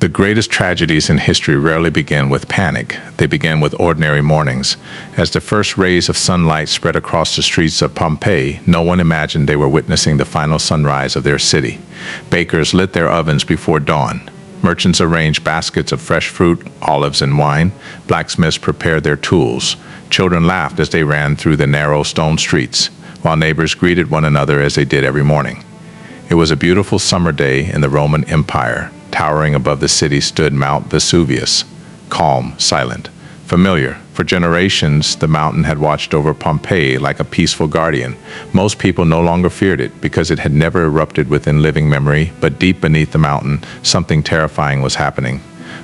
The greatest tragedies in history rarely begin with panic. They begin with ordinary mornings. As the first rays of sunlight spread across the streets of Pompeii, no one imagined they were witnessing the final sunrise of their city. Bakers lit their ovens before dawn. Merchants arranged baskets of fresh fruit, olives, and wine. Blacksmiths prepared their tools. Children laughed as they ran through the narrow stone streets, while neighbors greeted one another as they did every morning. It was a beautiful summer day in the Roman Empire. Towering above the city stood Mount Vesuvius, calm, silent, familiar. For generations, the mountain had watched over Pompeii like a peaceful guardian. Most people no longer feared it because it had never erupted within living memory, but deep beneath the mountain, something terrifying was happening.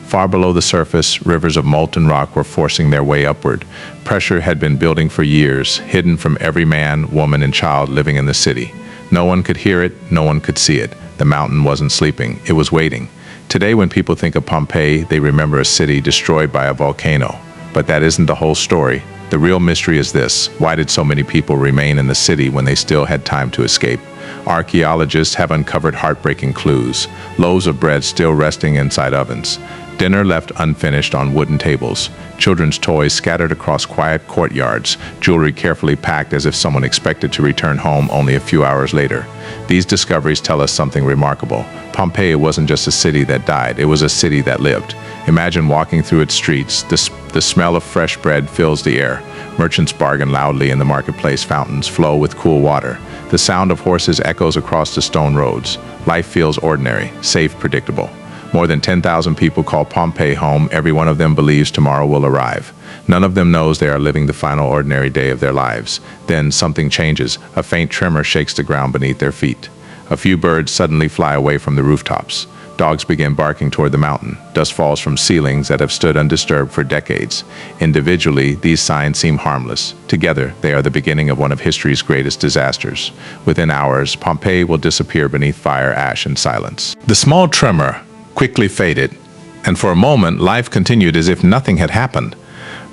Far below the surface, rivers of molten rock were forcing their way upward. Pressure had been building for years, hidden from every man, woman, and child living in the city. No one could hear it, no one could see it. The mountain wasn't sleeping, it was waiting. Today, when people think of Pompeii, they remember a city destroyed by a volcano. But that isn't the whole story. The real mystery is this: why did so many people remain in the city when they still had time to escape? Archaeologists have uncovered heartbreaking clues. Loaves of bread still resting inside ovens. Dinner left unfinished on wooden tables. Children's toys scattered across quiet courtyards. Jewelry carefully packed as if someone expected to return home only a few hours later. These discoveries tell us something remarkable. Pompeii wasn't just a city that died, it was a city that lived. Imagine walking through its streets. The smell of fresh bread fills the air. Merchants bargain loudly in the marketplace. Fountains flow with cool water. The sound of horses echoes across the stone roads. Life feels ordinary, safe, predictable. More than 10,000 people call Pompeii home. Every one of them believes tomorrow will arrive. None of them knows they are living the final ordinary day of their lives. Then something changes. A faint tremor shakes the ground beneath their feet. A few birds suddenly fly away from the rooftops. Dogs begin barking toward the mountain. Dust falls from ceilings that have stood undisturbed for decades. Individually, these signs seem harmless. Together, they are the beginning of one of history's greatest disasters. Within hours, Pompeii will disappear beneath fire, ash, and silence. The small tremor quickly faded, and for a moment life continued as if nothing had happened.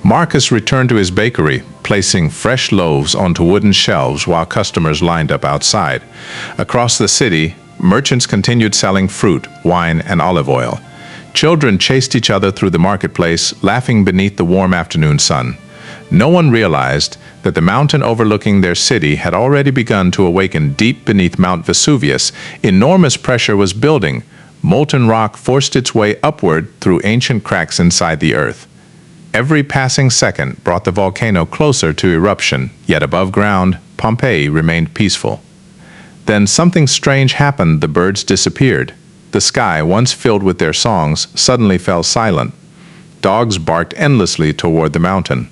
Marcus returned to his bakery, placing fresh loaves onto wooden shelves while customers lined up outside. Across the city, merchants continued selling fruit, wine, and olive oil. Children chased each other through the marketplace, laughing beneath the warm afternoon sun. No one realized that the mountain overlooking their city had already begun to awaken. Deep beneath Mount Vesuvius, enormous pressure was building. Molten rock forced its way upward through ancient cracks inside the earth. Every passing second brought the volcano closer to eruption, yet above ground, Pompeii remained peaceful. Then something strange happened. The birds disappeared. The sky, once filled with their songs, suddenly fell silent. Dogs barked endlessly toward the mountain.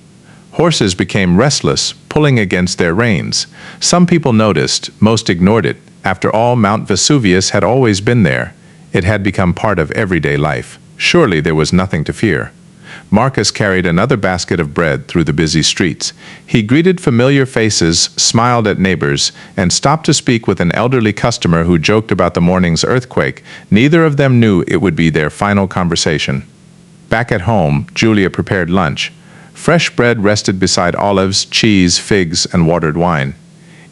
Horses became restless, pulling against their reins. Some people noticed, most ignored it. After all, Mount Vesuvius had always been there. It had become part of everyday life. Surely there was nothing to fear. Marcus carried another basket of bread through the busy streets. He greeted familiar faces, smiled at neighbors, and stopped to speak with an elderly customer who joked about the morning's earthquake. Neither of them knew it would be their final conversation. Back at home, Julia prepared lunch. Fresh bread rested beside olives, cheese, figs, and watered wine.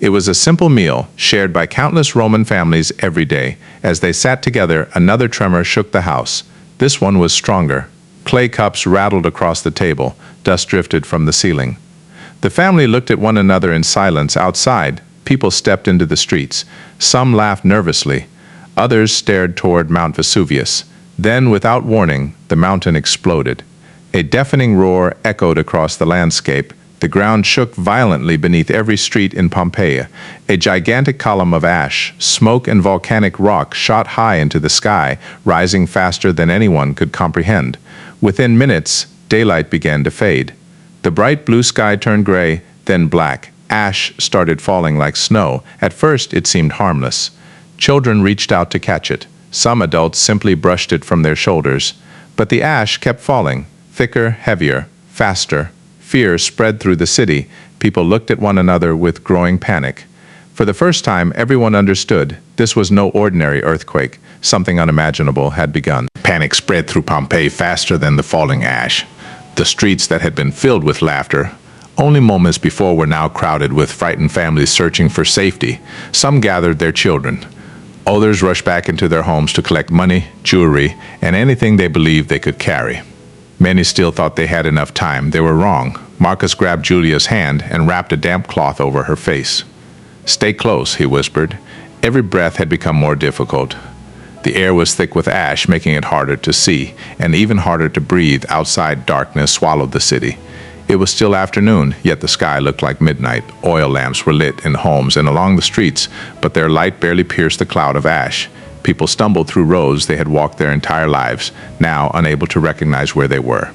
It was a simple meal shared by countless Roman families every day. As they sat together, another tremor shook the house. This one was stronger. Clay cups rattled across the table. Dust drifted from the ceiling. The family looked at one another in silence. Outside, people stepped into the streets. Some laughed nervously. Others stared toward Mount Vesuvius. Then, without warning, the mountain exploded. A deafening roar echoed across the landscape. The ground shook violently beneath every street in Pompeii. A gigantic column of ash, smoke, and volcanic rock shot high into the sky, rising faster than anyone could comprehend. Within minutes, daylight began to fade. The bright blue sky turned gray, then black. Ash started falling like snow. At first, it seemed harmless. Children reached out to catch it. Some adults simply brushed it from their shoulders. But the ash kept falling, thicker, heavier, faster. Fear spread through the city. People looked at one another with growing panic. For the first time, everyone understood this was no ordinary earthquake. Something unimaginable had begun. Panic spread through Pompeii faster than the falling ash. The streets that had been filled with laughter only moments before were now crowded with frightened families searching for safety. Some gathered their children. Others rushed back into their homes to collect money, jewelry, and anything they believed they could carry. Many still thought they had enough time. They were wrong. Marcus grabbed Julia's hand and wrapped a damp cloth over her face. "Stay close," he whispered. Every breath had become more difficult. The air was thick with ash, making it harder to see, and even harder to breathe. Outside, darkness swallowed the city. It was still afternoon, yet the sky looked like midnight. Oil lamps were lit in homes and along the streets, but their light barely pierced the cloud of ash. People stumbled through roads they had walked their entire lives, now unable to recognize where they were.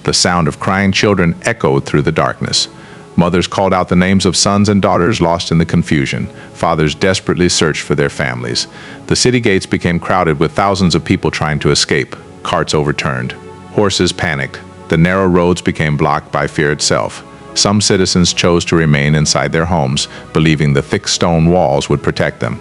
The sound of crying children echoed through the darkness. Mothers called out the names of sons and daughters lost in the confusion. Fathers desperately searched for their families. The city gates became crowded with thousands of people trying to escape. Carts overturned. Horses panicked. The narrow roads became blocked by fear itself. Some citizens chose to remain inside their homes, believing the thick stone walls would protect them.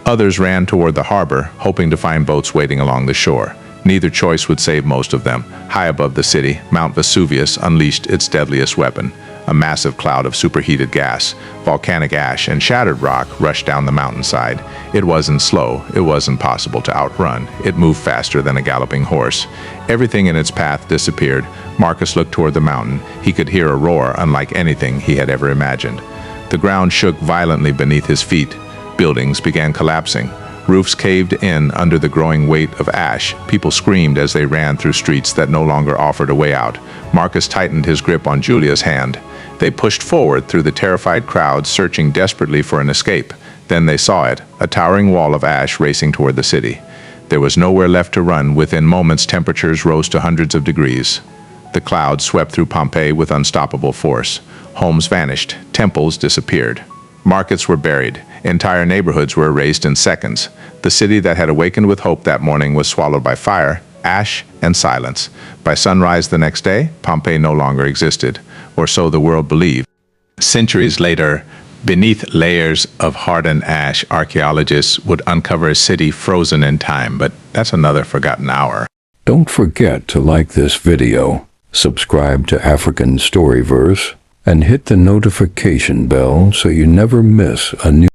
Others ran toward the harbor, hoping to find boats waiting along the shore. Neither choice would save most of them. High above the city, Mount Vesuvius unleashed its deadliest weapon. A massive cloud of superheated gas, volcanic ash, and shattered rock rushed down the mountainside. It wasn't slow. It wasn't possible to outrun. It moved faster than a galloping horse. Everything in its path disappeared. Marcus looked toward the mountain. He could hear a roar unlike anything he had ever imagined. The ground shook violently beneath his feet. Buildings began collapsing. Roofs caved in under the growing weight of ash. People screamed as they ran through streets that no longer offered a way out. Marcus tightened his grip on Julia's hand. They pushed forward through the terrified crowd, searching desperately for an escape. Then they saw it, a towering wall of ash racing toward the city. There was nowhere left to run. Within moments, temperatures rose to hundreds of degrees. The clouds swept through Pompeii with unstoppable force. Homes vanished. Temples disappeared. Markets were buried. Entire neighborhoods were erased in seconds. The city that had awakened with hope that morning was swallowed by fire, ash, and silence. By sunrise the next day, Pompeii no longer existed, or so the world believed. Centuries later, beneath layers of hardened ash, archaeologists would uncover a city frozen in time, but that's another forgotten hour. Don't forget to like this video, subscribe to African Storyverse, and hit the notification bell so you never miss a new